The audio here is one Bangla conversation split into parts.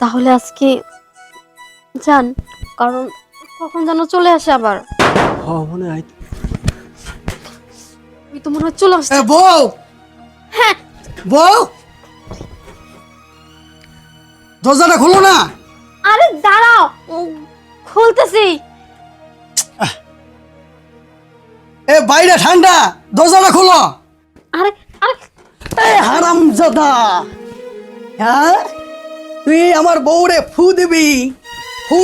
তাহলে আজকে যান, কারণ কখন যেন চলে আসে আবার। হ্যাঁ মনে হয়। ওই তো মনে হয় চলে আসছে। বউ, হ্যাঁ, বউ, দরজাটা খোলো না। আরে দাঁড়াও, খুলতেছি। এ বাইরে ঠান্ডা, দরজাটা খোলো। আরে আরে এ হারামজাদা, হ্যাঁ তুই আমার বউরে ফু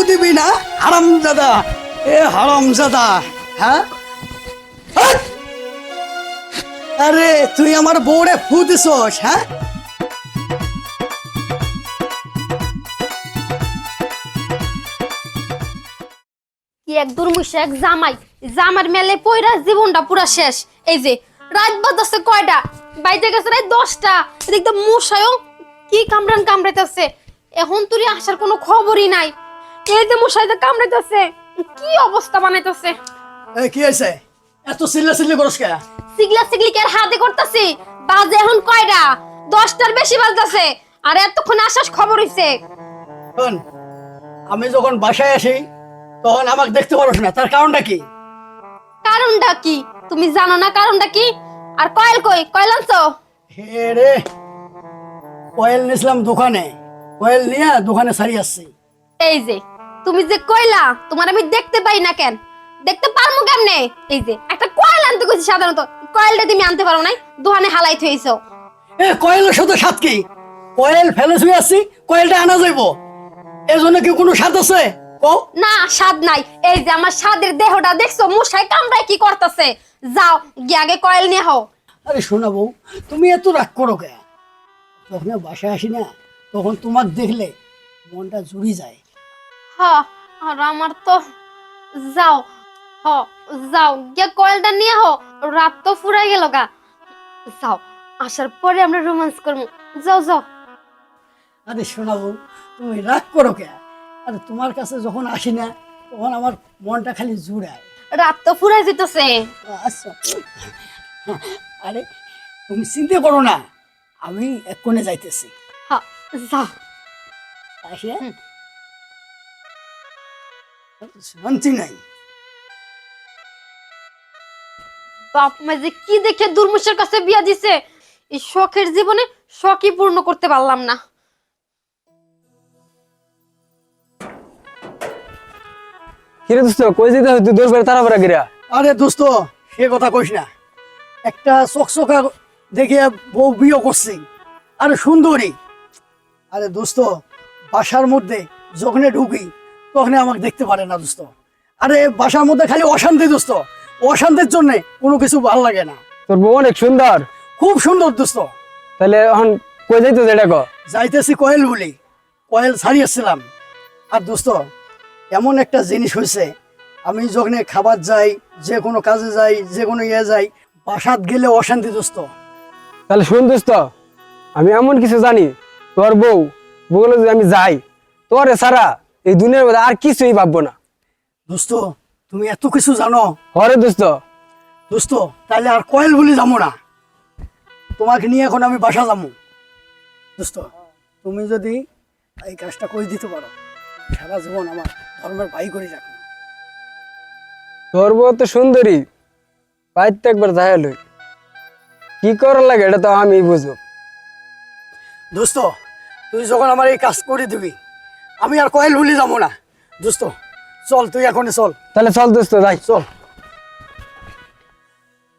দিবি না হারামজাদা। এ হারামজাদা, হ্যাঁ হাট! আরে তুই আমার বউরে ফু দিছস, হ্যাঁ কি এক দুর্মুষা এক জামাই, জামার মেলে পয়রা জীবনটা পুরা শেষ। এই যে রাত বাজছে কয়টা, বাইতে গেছে রাত 10টা, এদিকে মশায়ও কি কামড়াইতেছে। এখন তুই আসার কোনো খবরই নাই। এই যে মশাইতে কামড়াইতেছে, কি অবস্থা বানাইতেছে। এই কি হয়েছে, এত চিল্লাচিল্লি করস কে? সিগলা সিগলি কে হাতে করতেছি। বাজে এখন কয়টা, 10টার বেশি বাজতেছে, আর এতক্ষণ আসার খবর হইছে। শোন, আমি যখন বাসায় আসি তখন আমাকে দেখতে পারস না, তার কারণটা কি? কারণটা কি তুমি জানো না? কারণটা কি? আর কয়েল কই, কয়েল আনছো? হে রে, কয়েল নিয়েছিলাম দোকানে, কয়েল নিয়ে দোকানে সারি আসছি। এই যে তুমি যে কইলা তোমার আমি দেখতে পাই না কেন, দেখতে পারমু কেমনে? এই যে একটা কয়েল আনতে কইছি, সাধারণত কয়েলটা তুমি আনতে পারো নাই, দোকানে হালাই থইছো। এ কয়েলের সাথে স্বাদ কি? কয়েল ফেলে শুয়ে আসছি, কয়েলটা আনা যাইব, এর জন্য কি কোনো স্বাদ আছে? কও। না, স্বাদ নাই। এই যে আমার স্বাদের দেহটা দেখছো, মশাই কামড়ায় কি করতেছে। যাও গিয়ে আগে কয়েল নিয়ে হও। আরে শোনা বউ, তুমি এত রাগ করো কে? যখন বাসায় আসি না তখন তোমাকে দেখলে মনটা জুড়ি যায়। হ্যাঁ, আর আমার তো যাও, হ যাও গিয়ে কয়েলটা নিয়ে হও। রাত তো ফুরাই গেল গা। যাও, আসার পরে আমরা রোমান্স করবো। যাও যাও। আরে শোনা বউ, তুমি রাগ করো কে? আরে তোমার কাছে যখন আসি না তখন আমার মনটা খালি জুড়ায়। রাত তো ফুরাই যেতেছে। আচ্ছা, আরে তুমি চিন্তা করো না, আমি এক্ষণে যাইতেছি। হ্যাঁ, যাও। আসে শান্তি নাই। বাপ মা যে কি দেখে দুর্মুষের কাছে বিয়া দিছে, এই শখের জীবনে শখই পূর্ণ করতে পারলাম না। কিরে দোস্ত কই যেতে হয় তুই 10 বার তারা পড়া গিরা? আরে দোস্ত, সে কথা কইস না, একটা চকচকা দেখে বউ বিয়ে করছি, আরে সুন্দরী। আরে দোস্ত, বাসার মধ্যে যখন ঢুকি তখন আমাকে দেখতে পারে না দোস্ত। আরে বাসার মধ্যে খালি অশান্তি দোস্ত, অশান্তির জন্য কোনো কিছু ভালো লাগে না। তোর বউ অনেক সুন্দর, খুব সুন্দর দোস্ত। তাহলে এখন কই যাইতো এটা ক? যাইতেছি কয়েল বলি, কয়েল ছাড়িয়েছিলাম। আর দোস্ত, এমন একটা জিনিস হয়েছে, আমি যখন খাবার যাই, যে কোনো কাজে যাই, যে কোনো ইয়ে যাই, বাসাত গেলে অশান্তি দোস্ত। তাহলে শুন দোস্ত, আমি এমন কিছু জানি, তোর বউ বলে যদি আমি যাই তোর সারা এই দুনিয়ার মধ্যে আর কিছুই ভাববো না। দোস্ত, তুমি এত কিছু জানো? হরে দোস্ত। দোস্ত, তাহলে আর কয়েল বলি যাবো না, তোমাকে নিয়ে এখন আমি বাসা যাবো। দোস্ত, তুমি যদি এই কাজটা করে দিতে পারো, সারা জীবন আমার ধর্মের ভাই করে রাখো। তোর বউ তো সুন্দরী, বাইতে একবার যাই লই, কি করার লাগে এটা তো আমি বুঝবো। দোস্ত, তুই যখন আমার এই কাজ করে দিবি, আমি আর কয়েল বলি যাবো না। দোস্ত চল, তুই এখন চল। তাহলে চল দোস্ত যাই। চল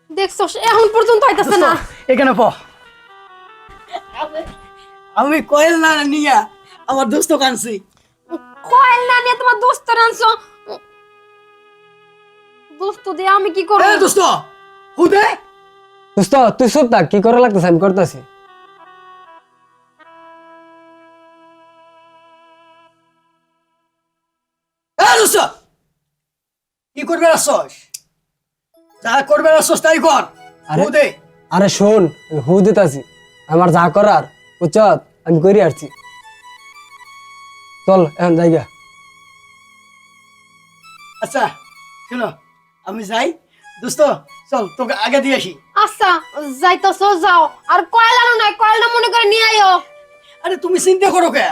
দেখছো এখন পর্যন্ত হইতাছে না। এখানে প। আমি কয়েল না নিয়ে আমার দোস্ত কানছি। কয়েল না নিয়ে তোমার দোস্ত আনছো, দোস্ত দিয়ে আমি কি করব? দোস্ত হুদে, দোস্ত তুই চুপ থাক, কি করা লাগতেছে আমি করতেছি। দোস্ত কি করবে আসছস? যা করবে আসছস তাই কর। আরে হুদে, আরে শোন, আমি হু দিতাছি, আমার যা করার উচিত আমি করি আসছি। চল এখন জায়গা। আচ্ছা শোনো, আমি যাই। দোস্ত চল, তোকে আগে দিয়ে আসি। আচ্ছা যাইতাছো যাও, আর কয়েল আনো নাই, কয়েলটা মনে করে নিয়ে আইও। আরে তুমি চিন্তা করো কে?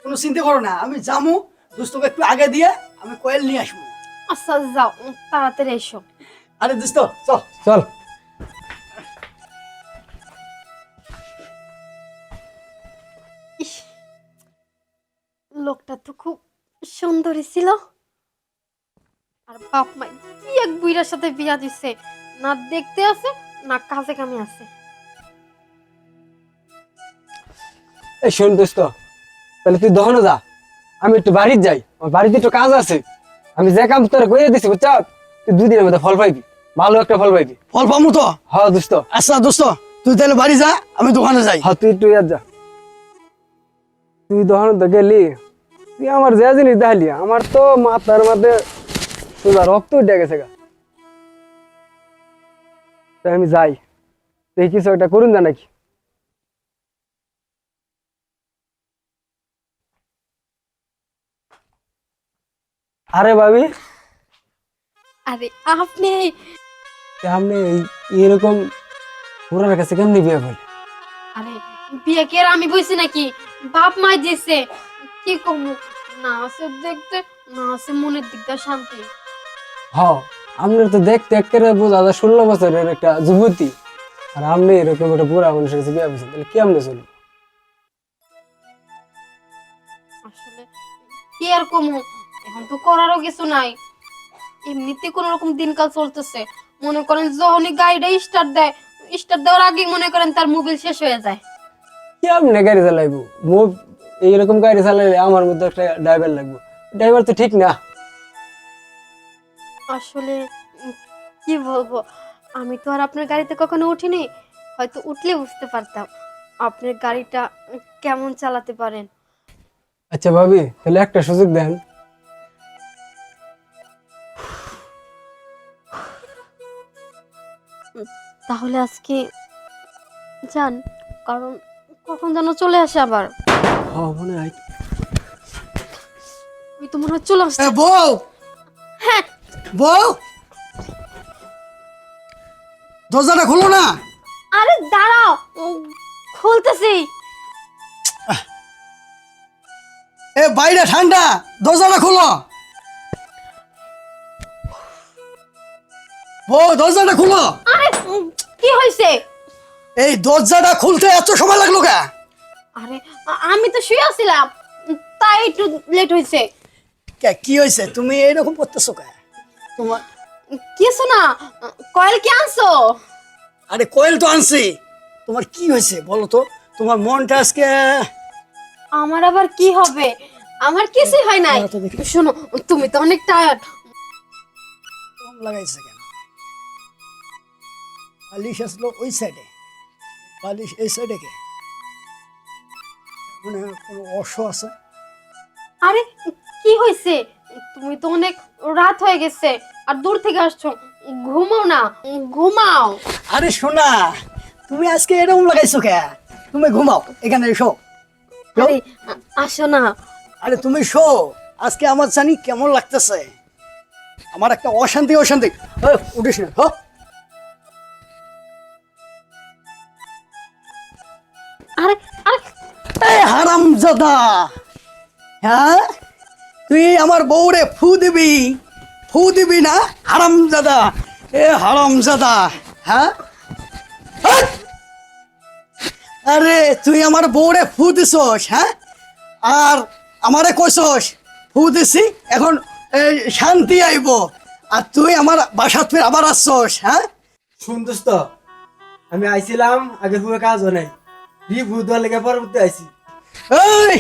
কোনো চিন্তা করো না, আমি যামু দোস্তকে একটু আগে দিয়ে আমি কয়েল নিয়ে আসবো। আচ্ছা যাও, তাড়াতাড়ি এসো। আরে দোস্ত চল। চল। ইস, লোকটা তো খুব সুন্দরী ছিল। আর বাপ মা কি এক বুইরার সাথে বিয়া দিছে, না দেখতে আছে না কাজে কামে আছে। এই শোন দোস্ত, তাহলে তুই দহনে যা, আমি একটু বাড়িতে যাই, আমার বাড়িতে একটু কাজ আছে। আমি যে কাম তোর করে দিছি বুঝছ, তুই 2 দিনের মধ্যে ফল পাইবি, ভালো একটা ফল পাইবি। ফল পামু তো? হ্যাঁ দোস্ত। আচ্ছা দোস্ত, তুই তাহলে বাড়ি যা, আমি দোকানে যাই। হ্যাঁ তুই একটু ইয়ার যা। তুই দহনে তো গেলি, তুই আমার যে জিনিস দেখালি, আমার তো মাথার মধ্যে সোজা রক্ত উঠে গেছে গা। তাই আমি যাই, দেখি কিছু একটা করুন যা নাকি। আরে ভাবি, আরে আপনি আপনি এরকম পুরার কাছে কেমনি বিয়ে করলেন? আরে বিয়ে কে আর আমি বইছি নাকি, বাপ মা দিয়েছে। কি কমু, না আছে দেখতে, না আছে মনের দিকটা শান্তি। হ, আপনার তো দেখতে একেবারে বোঝা যায় 16 বছরের একটা যুবতী, আর আপনি এরকম একটা বুড়া মানুষের কাছে বিয়ে করছেন, তাহলে কেমনে চলবে? আসলে কি আর কমু, এখন তো করারও কিছু নাই। এমনিতে কোন রকম দিনকাল চলতেছে। মনে করেন যখনই গাড়িটা স্টার্ট দেওয়ার আগে মনে করেন তার মোবিল শেষ হয়ে যায়। কেমনে গাড়ি চালাইবো? এইরকম গাড়ি চালাইলে আমার মধ্যে একটা ড্রাইভার লাগবে, ড্রাইভার তো ঠিক না। আসলে কি বলবো, আমি তো আর আপনার গাড়িতে কখনো উঠিনি, হয়তো উঠলে বুঝতে পারতাম আপনার গাড়িটা কেমন চালাতে পারেন। আচ্ছা ভাবি, তাহলে একটা সুযোগ দেন। তাহলে আজকে যান, কারণ কখন যেন চলে আসে আবার। হ্যাঁ মনে হয়। ওই তো মনে হয় চলে আসছে। বউ, হ্যাঁ বউ, দরজাটা খুলো না। আরে দাঁড়াও, খুলতেছি। এ বাইরে ঠান্ডা, দরজাটা খুলো। বউ দরজাটা খুলো। আরে কি হয়েছে? এই দরজাটা খুলতে এত সময় লাগলো কে? আরে আমি তো শুয়ে আছিলাম, তাই একটু লেট হয়েছে। কি হয়েছে, তুমি এইরকম করতেছো কে? তোমার কিছু না, কয়েল কি আনছো? আরে কোয়েল তো আনছি, তোমার কি হয়েছে বলো তো? তোমার মনটা আজকে আমার আবার কি হবে, আমার কিছুই হয় নাই। তো দেখি। শোনো, তুমি তো অনেক টায়ার্ড। কম লাগাইছে কেন? বালিশ আসলো ওই সাইডে, বালিশ এই সাইডে কে? মানে কোনো অর্শ আছে? আরে কি হয়েছে, তুমি তো অনেক রাত হয়ে গেছে আর দূর থেকে আসছো, ঘুমাও না, ঘুমাও। আরে শোনা, তুমি আজকে এরকম লাগাইছো কে? তুমি ঘুমাও, এখানে এসো। আরে আসো না। আরে তুমি শো, আজকে আমার জানি কেমন লাগতেছে, আমার একটা অশান্তি অশান্তি। উঠিস না, হো। আরে আরে এই হারামজাদা, হ্যাঁ তুই আমার বউরে ফু দিবি না হারামজাদা? এ হারামজাদা, হ্যাঁ হাট! আরে তুই আমার বউরে ফু দিছস, হ্যাঁ, আর আমারে কইছস ফু দিছি, এখন শান্তি আইব, আর তুই আমার বাসাত ফির আবার আসছস, হ্যাঁ? শুনতেছ তো, আমি আইছিলাম আগের পুরো কাজ হয় নাই, রিভিউ দেওয়ার লেগে পরবর্তী আইছি। এই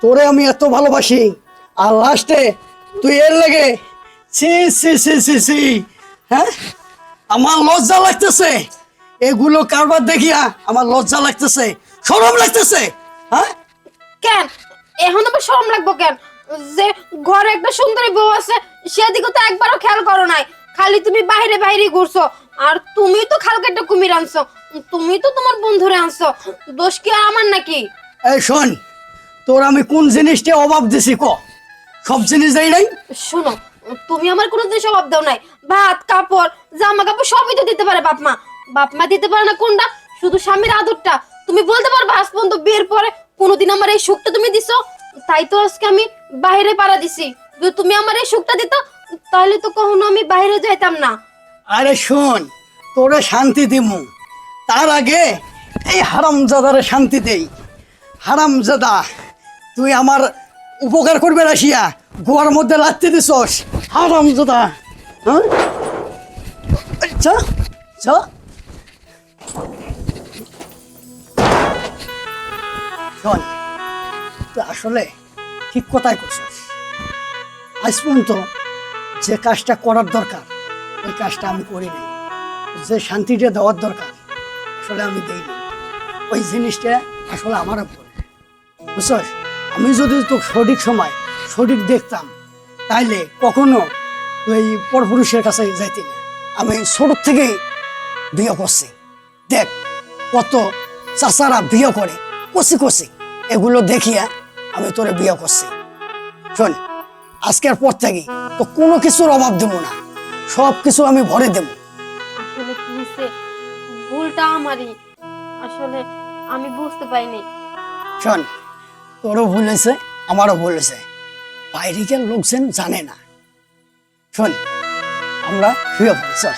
তোরে আমি এত ভালোবাসি, আর লাস্টে তুই এর লেগে সি সি সি সি সি, হ্যাঁ, আমার লজ্জা লাগতেছে, এগুলো কারবার দেখিয়া আমার লজ্জা লাগতেছে, শরম লাগতেছে, হ্যাঁ? কেন এখন আবার শরম লাগবো কেন? যে ঘরে একটা সুন্দরী বউ আছে সেদিকে তো একবারও খেয়াল করো নাই, খালি তুমি বাইরে বাইরে ঘুরছো। আর তুমি তো খালকে একটা কুমির আনছো, তুমি তো তোমার বন্ধুরে আনছো, দোষ কি আর আমার নাকি? এই শোন, তোর আমি কোন জিনিসটা অভাব দিছি ক? সব জিনিস দেই নাই? শোনো, তুমি আমার কোনো জিনিস অভাব দাও নাই, ভাত কাপড় জামা কাপড় সবই তো দিতে পারে বাপ মা। বাপ মা দিতে পারে না কোনটা? শুধু স্বামীর আদরটা। তুমি বলতে পারবে আজ পর্যন্ত বিয়ের পরে কোনোদিন আমার এই সুখটা তুমি দিছো? তাই তো আজকে আমি বাইরে পাড়া দিছি। যদি তুমি আমার এই সুখটা দিত তাহলে তো কখনো আমি বাইরে যাইতাম না। আরে শোন, তোরে শান্তি দিমু, তার আগে এই হারামজাদারে শান্তি দেই। হারামজাদা, তুই আমার উপকার করবে রাশিয়া গোয়ার মধ্যে লাগতে দিছস। হারামজাদা, হ্যাঁ আচ্ছা আচ্ছা। শোন, তুই আসলে ঠিক কথাই করছিস। আজ পর্যন্ত যে কাজটা করার দরকার ওই কাজটা আমি করিনি, যে শান্তিটা দেওয়ার দরকার আসলে আমি দিইনি। ওই জিনিসটা আসলে আমার ভুল, বুঝছস? আমি যদি তো সঠিক সময় সঠিক দেখতাম তাইলে কখনো ওই পরপুরুষের কাছে যাইতি না। আমি ছোট থেকেই বিয়ে করছি, দেখ কত চাচারা বিয়ে করে কষি কষি, এগুলো দেখিয়া আমি তোরে বিয়ে করছি। শোন, আজকের পর থেকে তো কোনো কিছুর অভাব দেবো না, সব কিছু আমি ভরে দেবো। আসলে কি হয়েছে, ভুলটা আমারই। আসলে আমি বুঝতে পারিনি। শোন, তোরও ভুল হয়েছে, আমারও ভুল হয়েছে, বাইরেকার লোকজন জানে না। শোন, আমরা শুয়ে পড়ি, চল।